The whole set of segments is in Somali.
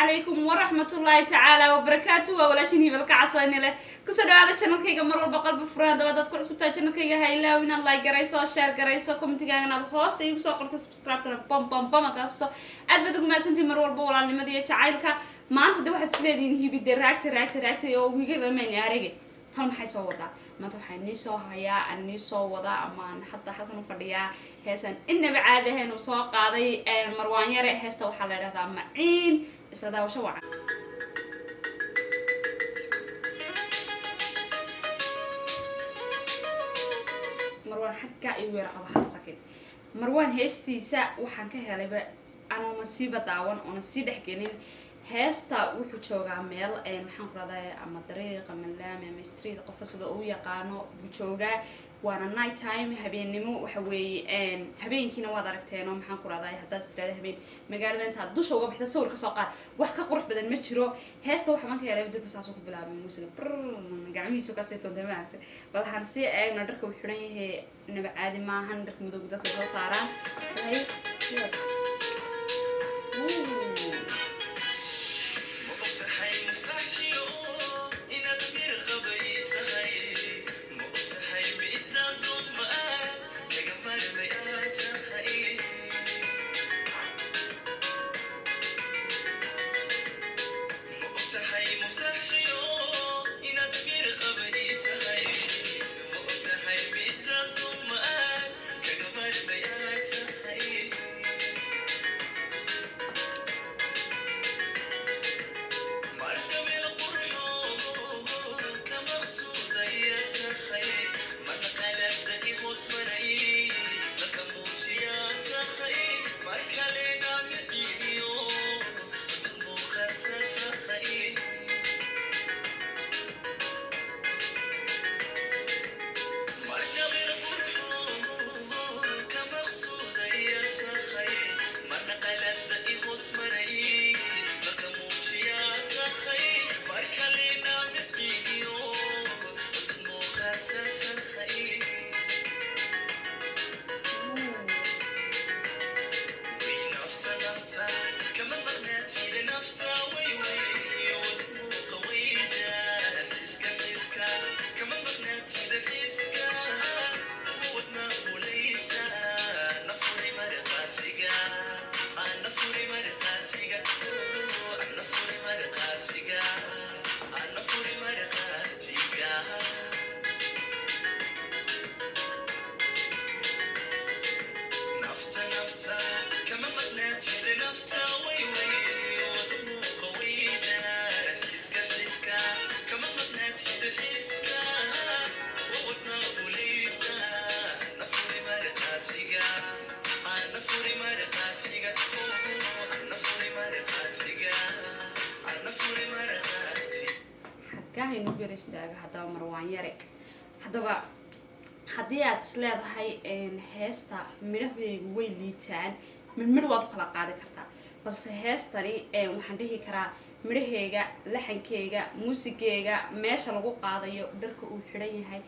عليكم ورحمة الله تعالى وبركاته ولا شيء بالكعصاني له كسر هذا channel كيجا مرور بقلب فران دبادات كل سبتة channel كيجا هاي لا وين الله يجريسو share جريسو كومنت جانا الهوست يوسو قرط subscribe كنا بام كاسو عد بدك ما سنتي مرور بولا لمدة يتعايلك ما أنت ده واحد سلادين هي بدي راكت يو ويجي لما يارجع ترى ما حيسوي وضع ما تروح نيسو هيا النيسو وضع أمان حتى نفرديا هسن إن بعده هنا وساق هذا مروان يرى هسه وحلا هذا معين إسردا وشوع مروان حكا يوير على حسكين مروان هستي سا وحن كهلبة أنا مصيبة داون أنا سيدح جنين هستا وحو جوغا ميل maxaan ku radaa ama dariiq ama laami ama street qof sida uu yaqaano buu joogaa waana night time habeenimo waxa weeye habeenkiina waad aragteen oo maxaan ku radaa haddaad tirada habeen magaalada inta dusha uga baxda sawir ka soo qaad wax ka qurux badan ma jiro heesta waxa man ka helay dib saas ku bilaabay muusiga gacmihiisu ka seeto damaagta bal han si eegna dharka uu xiran yahay naba caadi maahan dharka madowga dadka soo saaraan كاهي نبير استاجه هذا مروان يري هذا haddii aad isleedahay heesta midhaheegu way liitaan mid waad kala qaadi kartaa balse heestani waxaan dhihi karaa midhaheega laxankeega muusigeega meesha lagu qaadayo dharka uu xiran yahay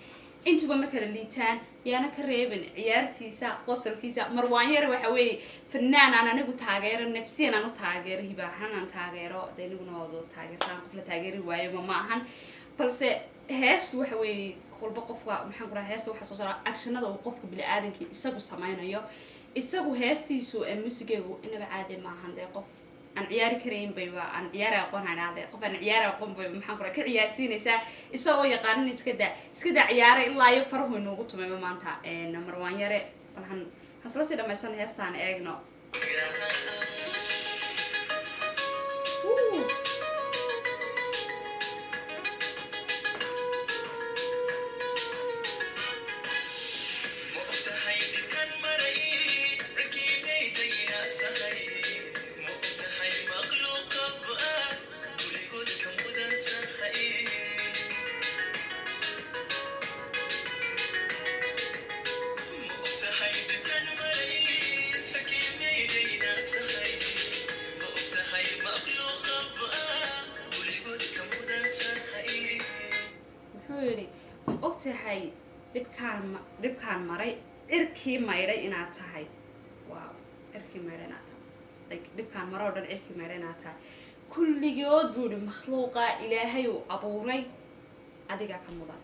intuba ma kala liitaan yaana ka reebin ciyaartiisa qosolkiisa marwaan yar waxa weeye fanaan aan anigu taageero nafsiyan aan u taageero hibaahan aan taageero aniguna wada taageertaan qof la taageeri waayo ma ahan balse hees waxa weeye kolba qofka maxaan ku rahaa heesta waxa soo saaraa actionada uu qofka bili aadanka isagu sameeyo isagu heestiisu muusigeegu inaba caadi ma ahan qof aan ciyaari karayn bayba aan ciyaar aqoonaynaade qof aan ciyaar aqoon bayba maxaan ku rahaa ka ciyaarsiinaysa isagoo yaqaanin iska daa ciyaar ilaa iyo farahu inoogu tumay maanta marwaan yare balhan hasla si dhamaysan heestaan eegno ogtahay dhibkaan maray irkii maydhay inaad tahay wow irkii maydhay inaad tahay like dhibkaan maro dhan irkii maydhay inaad tahay kulligood buu yidhi makhluuqa ilaahay uu abuuray adigaa ka mudan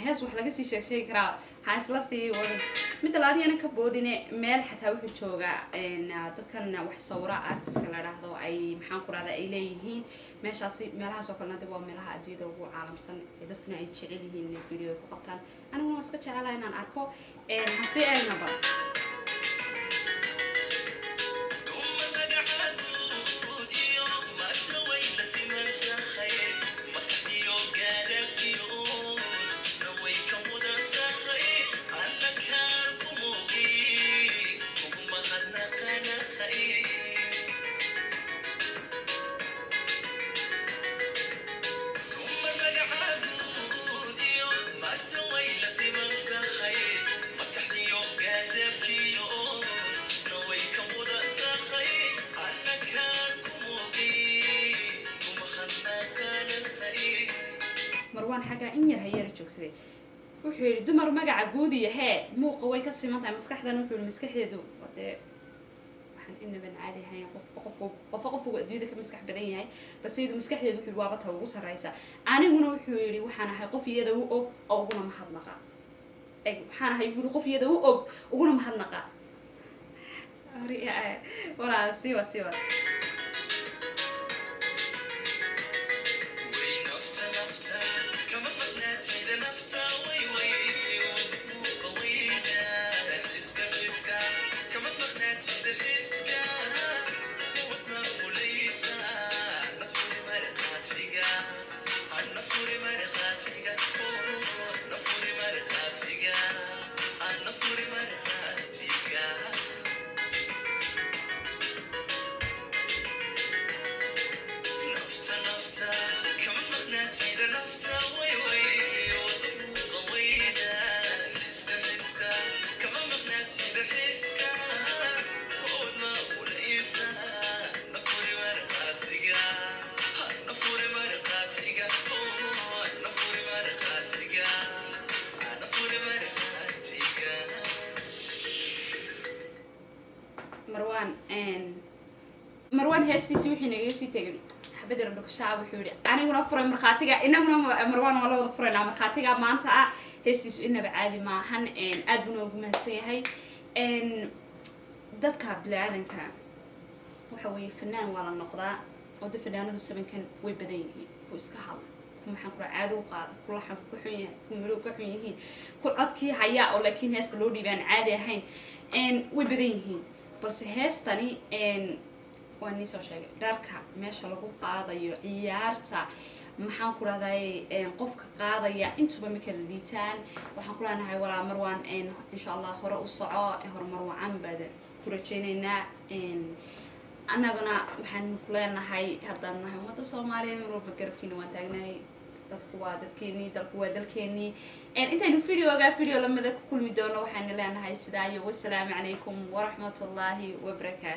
hees wax laga sii sheegi karaa waxaan isla sii wadan midda laadiyana ka boodine meel xataa wuxuu joogaa dadkan wax sawira artiska la dhaahdo ay maxaan ku rahdaa ay leeyihiin meeshaasi meelahaas oo kalena dib waa meelaha adduunyada ugu caalamsan ee dadkuna ay jecel yihiin inay video ku qabtaan aniguna waan iska jecelahay inaan arko hase eegna bal marwaan xagaa in yar hayar joogsaday wuxuu yiri dumar magaca guudiya hee muuqa way ka simantahay maskaxdan wuxuu yiri maskaxdeedu wade waxaan inaba caadi ahayn qof adduunyada ka maskax badan yahay bas iyadu maskaxdeedu wuxuu waaba ta ugu sareysa aniguna wuxuu yiri waxaan ahay qof iyada u og oo uguna mahadnaqa waxaan ahay qof iyada u og uguna mahadnaqa wala siwa marwan heestiisii wixii naga sii tagay xabadda rabdo shacab wuxuu yiri aniguna furay markhaatiga inaguna marwan wala wada furayna markhaatiga maanta heestiisu inaba caadi ma ahan aad buu ugu mahadsan yahay dadka bilaadanka waxa weeye fanaan wala noqdaa oo fanaanadu sabankan way badan yihiin oo iska hal maxaan ku caado u qaad kula xaq ku xun yahay ku miro ka xun yihiin ku codkii haya oo laakiin heesta loo dhiibaan caadi ahayn way badan yihiin balse heestani waan soo sheegay dharka meesha lagu qaadayo ciyaarta maxaan ku raday qofka qaadaya intuba ma kala liitaan waxaan ku leenahay walaa marwan insha Allah hore u soco horumar wacan baad ku rajaynaynaa annaguna waxaan ku leenahay haddaan nahay ummadda Soomaaliyeed marwalba garabkiina waan taagnahay dadku waa dadkeeni dalku waa dalkeeni intaynu video lamada ku kulmi doono waxaan leenahay sidaa iyo wassalaamu calaykum wa rahmatullaahi wa barakaatuh